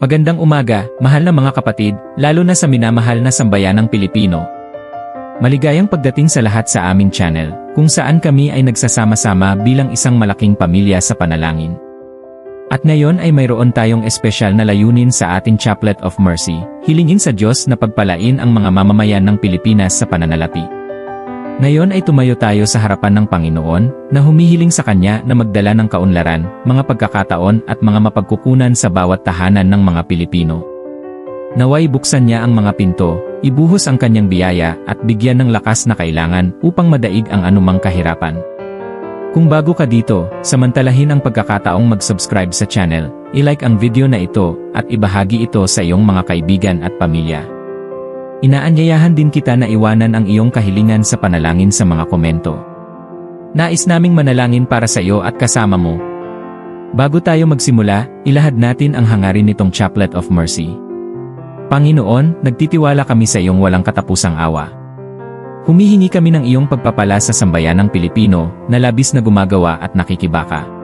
Magandang umaga, mahal na mga kapatid, lalo na sa minamahal na sambayanang Pilipino. Maligayang pagdating sa lahat sa aming channel, kung saan kami ay nagsasama-sama bilang isang malaking pamilya sa panalangin. At ngayon ay mayroon tayong espesyal na layunin sa ating Chaplet of Mercy, hilingin sa Diyos na pagpalain ang mga mamamayan ng Pilipinas sa pananalapi. Ngayon ay tumayo tayo sa harapan ng Panginoon, na humihiling sa Kanya na magdala ng kaunlaran, mga pagkakataon at mga mapagkukunan sa bawat tahanan ng mga Pilipino. Naway buksan niya ang mga pinto, ibuhos ang Kanyang biyaya at bigyan ng lakas na kailangan upang madaig ang anumang kahirapan. Kung bago ka dito, samantalahin ang pagkakataong mag-subscribe sa channel, i-like ang video na ito at ibahagi ito sa iyong mga kaibigan at pamilya. Inaanyayahan din kita na iwanan ang iyong kahilingan sa panalangin sa mga komento. Nais naming manalangin para sa iyo at kasama mo. Bago tayo magsimula, ilahad natin ang hangarin nitong Chaplet of Mercy. Panginoon, nagtitiwala kami sa iyong walang katapusang awa. Humihingi kami ng iyong pagpapala sa sambayanang Pilipino na labis na gumagawa at nakikibaka.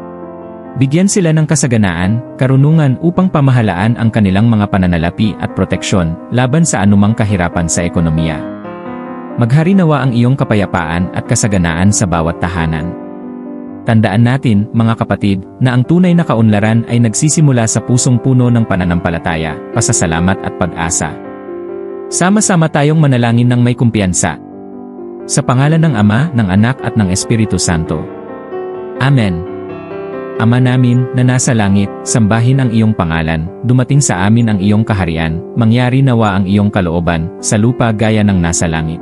Bigyan sila ng kasaganaan, karunungan upang pamahalaan ang kanilang mga pananalapi at proteksyon laban sa anumang kahirapan sa ekonomiya. Maghari nawa ang iyong kapayapaan at kasaganaan sa bawat tahanan. Tandaan natin, mga kapatid, na ang tunay na kaunlaran ay nagsisimula sa pusong puno ng pananampalataya, pasasalamat at pag-asa. Sama-sama tayong manalangin ng may kumpiyansa. Sa pangalan ng Ama, ng Anak at ng Espiritu Santo. Amen. Ama namin, na nasa langit, sambahin ang iyong pangalan, dumating sa amin ang iyong kaharian, mangyari nawa ang iyong kalooban, sa lupa gaya ng nasa langit.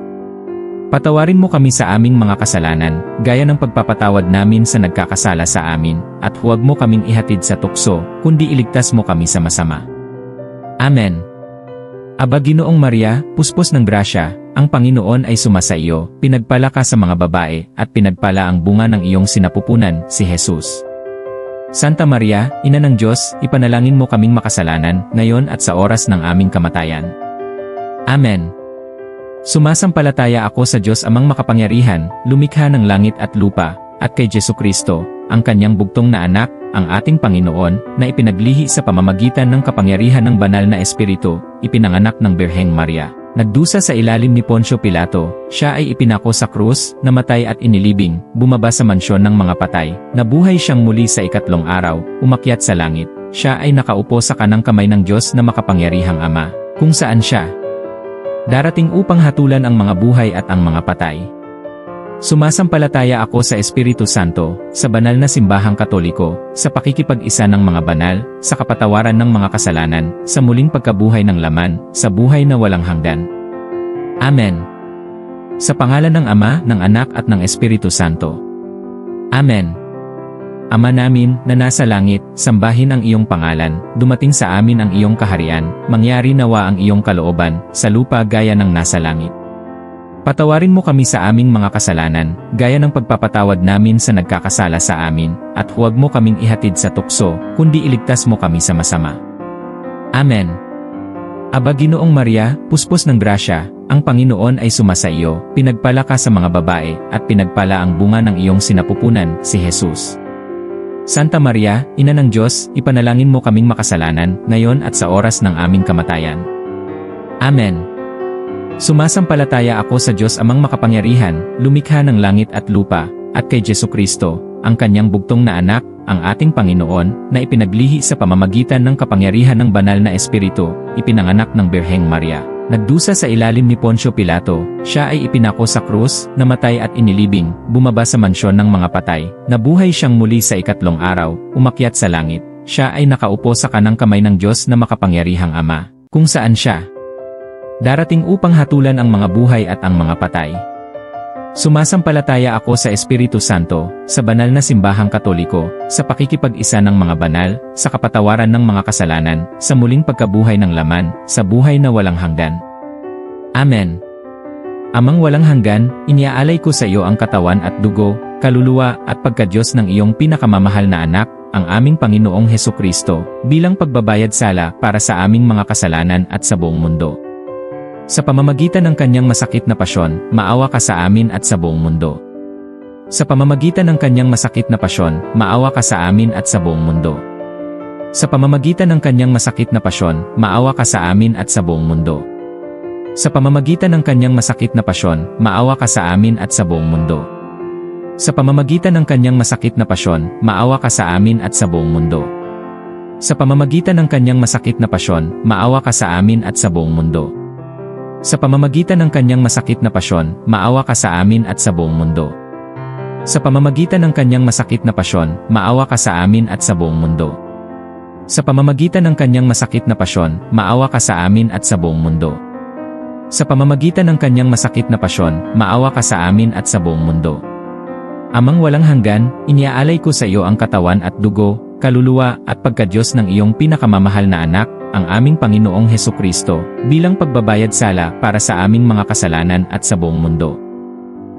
Patawarin mo kami sa aming mga kasalanan, gaya ng pagpapatawad namin sa nagkakasala sa amin, at huwag mo kaming ihatid sa tukso, kundi iligtas mo kami sa masama. Amen. Aba Ginoong Maria, puspos ng grasya, ang Panginoon ay sumasa iyo, pinagpala ka sa mga babae, at pinagpala ang bunga ng iyong sinapupunan, si Jesus. Santa Maria, Ina ng Diyos, ipanalangin mo kaming makasalanan, ngayon at sa oras ng aming kamatayan. Amen. Sumasampalataya ako sa Diyos Amang makapangyarihan, lumikha ng langit at lupa, at kay Jesucristo, ang Kanyang bugtong na anak, ang ating Panginoon, na ipinaglihi sa pamamagitan ng kapangyarihan ng banal na Espiritu, ipinanganak ng Birheng Maria. Nagdusa sa ilalim ni Poncio Pilato, siya ay ipinako sa krus, namatay at inilibing, bumaba sa mansyon ng mga patay, nabuhay siyang muli sa ikatlong araw, umakyat sa langit, siya ay nakaupo sa kanang kamay ng Diyos na makapangyarihang Ama, kung saan siya darating upang hatulan ang mga buhay at ang mga patay. Sumasampalataya ako sa Espiritu Santo, sa banal na simbahang Katoliko, sa pakikipag-isa ng mga banal, sa kapatawaran ng mga kasalanan, sa muling pagkabuhay ng laman, sa buhay na walang hanggan. Amen. Sa pangalan ng Ama, ng Anak at ng Espiritu Santo. Amen. Ama namin, na nasa langit, sambahin ang iyong pangalan, dumating sa amin ang iyong kaharian, mangyari nawa ang iyong kalooban, sa lupa gaya ng nasa langit. Patawarin mo kami sa aming mga kasalanan, gaya ng pagpapatawad namin sa nagkakasala sa amin, at huwag mo kaming ihatid sa tukso, kundi iligtas mo kami sa masama. Amen. Aba Ginoong Maria, puspos ng grasya, ang Panginoon ay sumasa iyo, pinagpala ka sa mga babae, at pinagpala ang bunga ng iyong sinapupunan, si Jesus. Santa Maria, Ina ng Diyos, ipanalangin mo kaming makasalanan, ngayon at sa oras ng aming kamatayan. Amen. Sumasampalataya ako sa Diyos Amang makapangyarihan, lumikha ng langit at lupa, at kay Jesucristo, ang Kanyang bugtong na anak, ang ating Panginoon, na ipinaglihi sa pamamagitan ng kapangyarihan ng banal na Espiritu, ipinanganak ng Birheng Maria. Nagdusa sa ilalim ni Poncio Pilato, siya ay ipinako sa krus, namatay at inilibing, bumaba sa mansyon ng mga patay, nabuhay siyang muli sa ikatlong araw, umakyat sa langit, siya ay nakaupo sa kanang kamay ng Diyos na makapangyarihang Ama, kung saan siya darating upang hatulan ang mga buhay at ang mga patay. Sumasampalataya ako sa Espiritu Santo, sa banal na simbahang Katoliko, sa pakikipag-isa ng mga banal, sa kapatawaran ng mga kasalanan, sa muling pagkabuhay ng laman, sa buhay na walang hanggan. Amen. Amang walang hanggan, iniaalay ko sa iyo ang katawan at dugo, kaluluwa at pagka-Diyos ng iyong pinakamamahal na anak, ang aming Panginoong Hesukristo, bilang pagbabayad sala para sa aming mga kasalanan at sa buong mundo. Sa pamamagitan ng Kanyang masakit na pasyon, maawa ka sa amin at sa buong mundo. Sa pamamagitan ng Kanyang masakit na pasyon, maawa ka sa amin at sa buong mundo. Sa pamamagitan ng kanyang masakit na pasyon, maawa ka sa amin at sa buong mundo. Sa pamamagitan ng kanyang masakit na pasyon, maawa ka sa amin at sa buong mundo. Sa pamamagitan ng kanyang masakit na pasyon, maawa ka sa amin at sa buong mundo. Sa pamamagitan ng kanyang masakit na pasyon, maawa ka sa amin at sa buong mundo. Sa pamamagitan ng kanyang masakit na pasyon, maawa ka sa amin at sa buong mundo. Sa pamamagitan ng kanyang masakit na pasyon, maawa ka sa amin at sa buong mundo. Sa pamamagitan ng kanyang masakit na pasyon, maawa ka sa amin at sa buong mundo. Sa pamamagitan ng kanyang masakit na pasyon, maawa ka sa amin at sa buong mundo. Amang walang hanggan, iniaalay ko sa iyo ang katawan at dugo, kaluluwa at pagkadiyos ng iyong pinakamamahal na anak, ang aming Panginoong Hesukristo, bilang pagbabayad sala para sa aming mga kasalanan at sa buong mundo.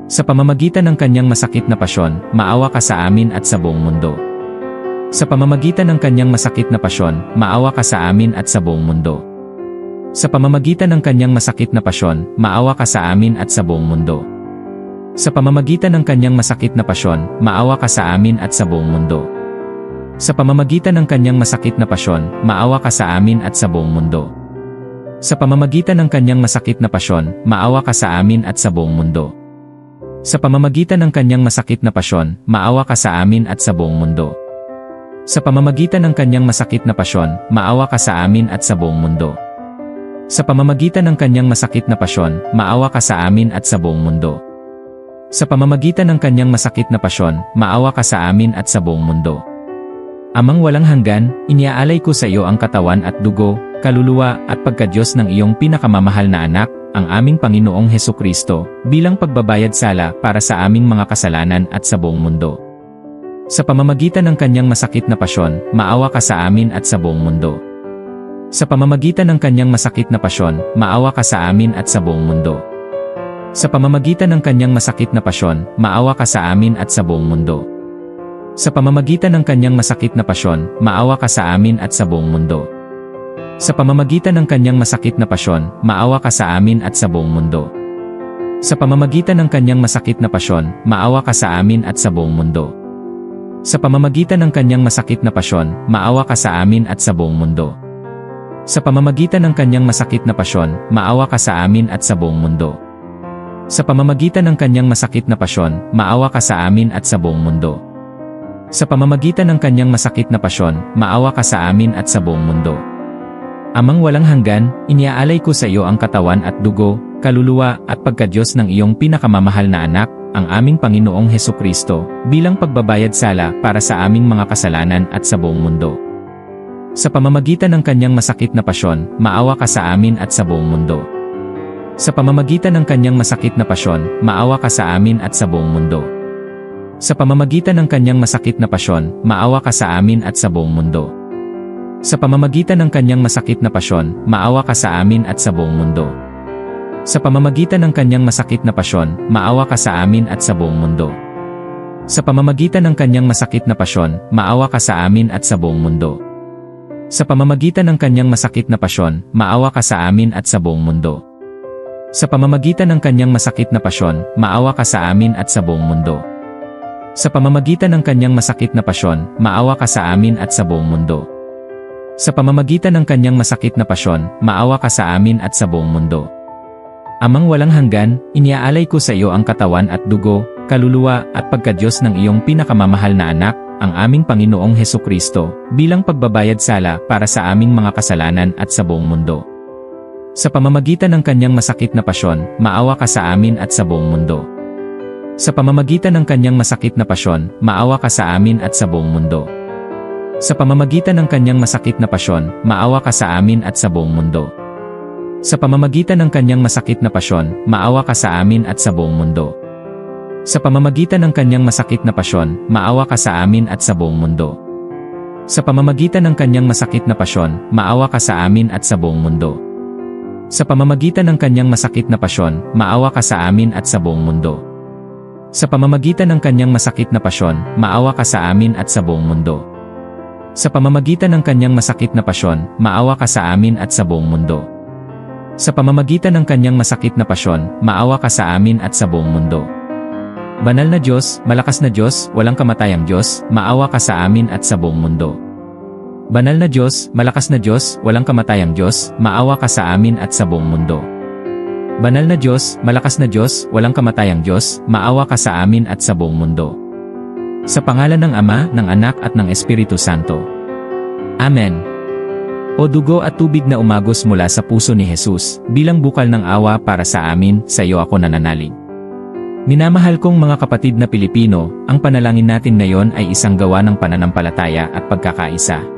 Sa pamamagitan ng kanyang masakit na pasyon, maawa ka sa amin at sa buong mundo. Sa pamamagitan ng kanyang masakit na pasyon, maawa ka sa amin at sa buong mundo. Sa pamamagitan ng kanyang masakit na pasyon, maawa ka sa amin at sa buong mundo. Sa pamamagitan ng kanyang masakit na pasyon, maawa ka sa amin at sa buong mundo. Sa pamamagitan ng kanyang masakit na pasyon, maawa ka sa amin at sa buong mundo. Sa pamamagitan ng kanyang masakit na pasyon, maawa ka sa amin at sa buong mundo. Sa pamamagitan ng kanyang masakit na pasyon, maawa ka sa amin at sa buong mundo. Sa pamamagitan ng kanyang masakit na pasyon, maawa ka sa amin at sa buong mundo. Sa pamamagitan ng kanyang masakit na pasyon, maawa ka sa amin at sa buong mundo. Sa pamamagitan ng kanyang masakit na pasyon, maawa ka sa amin at sa buong mundo. Amang walang hanggan, iniaalay ko sa iyo ang katawan at dugo, kaluluwa at pagkadiyos ng iyong pinakamamahal na anak, ang aming Panginoong Hesukristo, bilang pagbabayad sala para sa aming mga kasalanan at sa buong mundo. Sa pamamagitan ng kanyang masakit na pasyon, maawa ka sa amin at sa buong mundo. Sa pamamagitan ng kanyang masakit na pasyon, maawa ka sa amin at sa buong mundo. Sa pamamagitan ng kanyang masakit na pasyon, maawa ka sa amin at sa buong mundo. Sa pamamagitan ng kanyang masakit na pasyon, maawa ka sa amin at sa buong mundo. Sa pamamagitan ng kanyang masakit na pasyon, maawa ka sa amin at sa buong mundo. Sa pamamagitan ng kanyang masakit na pasyon, maawa ka sa amin at sa buong mundo. Sa pamamagitan ng kanyang masakit na pasyon, maawa ka sa amin at sa buong mundo. Sa pamamagitan ng kanyang masakit na pasyon, maawa ka sa amin at sa buong mundo. Sa pamamagitan ng kanyang masakit na pasyon, maawa ka sa amin at sa buong mundo. Sa pamamagitan ng kanyang masakit na pasyon, maawa ka sa amin at sa buong mundo. Amang walang hanggan, iniaalay ko sa iyo ang katawan at dugo, kaluluwa at pagkadiyos ng iyong pinakamamahal na anak, ang aming Panginoong Hesukristo, bilang pagbabayad sala para sa aming mga kasalanan at sa buong mundo. Sa pamamagitan ng kanyang masakit na pasyon, maawa ka sa amin at sa buong mundo. Sa pamamagitan ng kanyang masakit na pasyon, maawa ka sa amin at sa buong mundo. Sa pamamagitan ng kanyang masakit na pasyon, maawa ka sa amin at sa buong mundo. Sa pamamagitan ng kanyang masakit na pasyon, maawa ka sa amin at sa buong mundo. Sa pamamagitan ng kanyang masakit na pasyon, maawa ka sa amin at sa buong mundo. Sa pamamagitan ng kanyang masakit na pasyon, maawa ka sa amin at sa buong mundo. Sa pamamagitan ng kanyang masakit na pasyon, maawa ka sa amin at sa buong mundo. Sa pamamagitan ng kanyang masakit na pasyon, maawa ka sa amin at sa buong mundo. Sa pamamagitan ng kanyang masakit na pasyon, maawa ka sa amin at sa buong mundo. Sa pamamagitan ng kanyang masakit na pasyon, maawa ka sa amin at sa buong mundo. Amang walang hanggan, iniaalay ko sa iyo ang katawan at dugo, kaluluwa at pagkadiyos ng iyong pinakamamahal na anak, ang aming Panginoong Hesukristo, bilang pagbabayad sala para sa aming mga kasalanan at sa buong mundo. Sa pamamagitan ng kanyang masakit na pasyon, maawa ka sa amin at sa buong mundo. Sa pamamagitan ng kanyang masakit na pasyon, maawa ka sa amin at sa buong mundo. Sa pamamagitan ng kanyang masakit na pasyon, maawa ka sa amin at sa buong mundo. Sa pamamagitan ng kanyang masakit na pasyon, maawa ka sa amin at sa buong mundo. Sa pamamagitan ng kanyang masakit na pasyon, maawa ka sa amin at sa buong mundo. Sa pamamagitan ng kanyang masakit na pasyon, maawa ka sa amin at sa buong mundo. Sa pamamagitan ng kanyang masakit na pasyon, maawa ka sa amin at sa buong mundo. Sa pamamagitan ng kanyang masakit na pasyon, maawa ka sa amin at sa buong mundo. Sa pamamagitan ng kanyang masakit na pasyon, maawa ka sa amin at sa buong mundo. Sa pamamagitan ng kanyang masakit na pasyon, maawa ka sa amin at sa buong mundo. Banal na Diyos, malakas na Diyos, walang kamatayang Diyos, maawa ka sa amin at sa buong mundo. Banal na Diyos, malakas na Diyos, walang kamatayang Diyos, maawa ka sa amin at sa buong mundo. Banal na Diyos, malakas na Diyos, walang kamatayang Diyos, maawa ka sa amin at sa buong mundo. Sa pangalan ng Ama, ng Anak at ng Espiritu Santo. Amen. O dugo at tubig na umagos mula sa puso ni Jesus, bilang bukal ng awa para sa amin, sa iyo ako nananalig. Minamahal kong mga kapatid na Pilipino, ang panalangin natin ngayon ay isang gawa ng pananampalataya at pagkakaisa.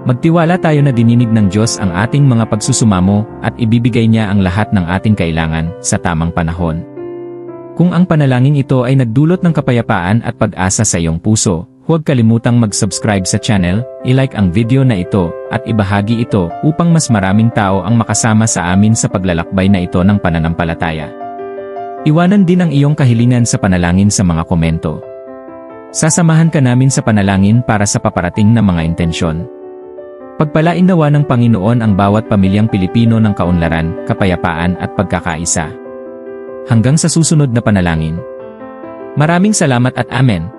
Magtiwala tayo na dininig ng Diyos ang ating mga pagsusumamo at ibibigay niya ang lahat ng ating kailangan sa tamang panahon. Kung ang panalangin ito ay nagdulot ng kapayapaan at pag-asa sa iyong puso, huwag kalimutang mag-subscribe sa channel, i-like ang video na ito, at ibahagi ito upang mas maraming tao ang makasama sa amin sa paglalakbay na ito ng pananampalataya. Iwanan din ang iyong kahilingan sa panalangin sa mga komento. Sasamahan ka namin sa panalangin para sa paparating na mga intensyon. Pagpalain nawa ng Panginoon ang bawat pamilyang Pilipino ng kaunlaran, kapayapaan at pagkakaisa. Hanggang sa susunod na panalangin. Maraming salamat at Amen.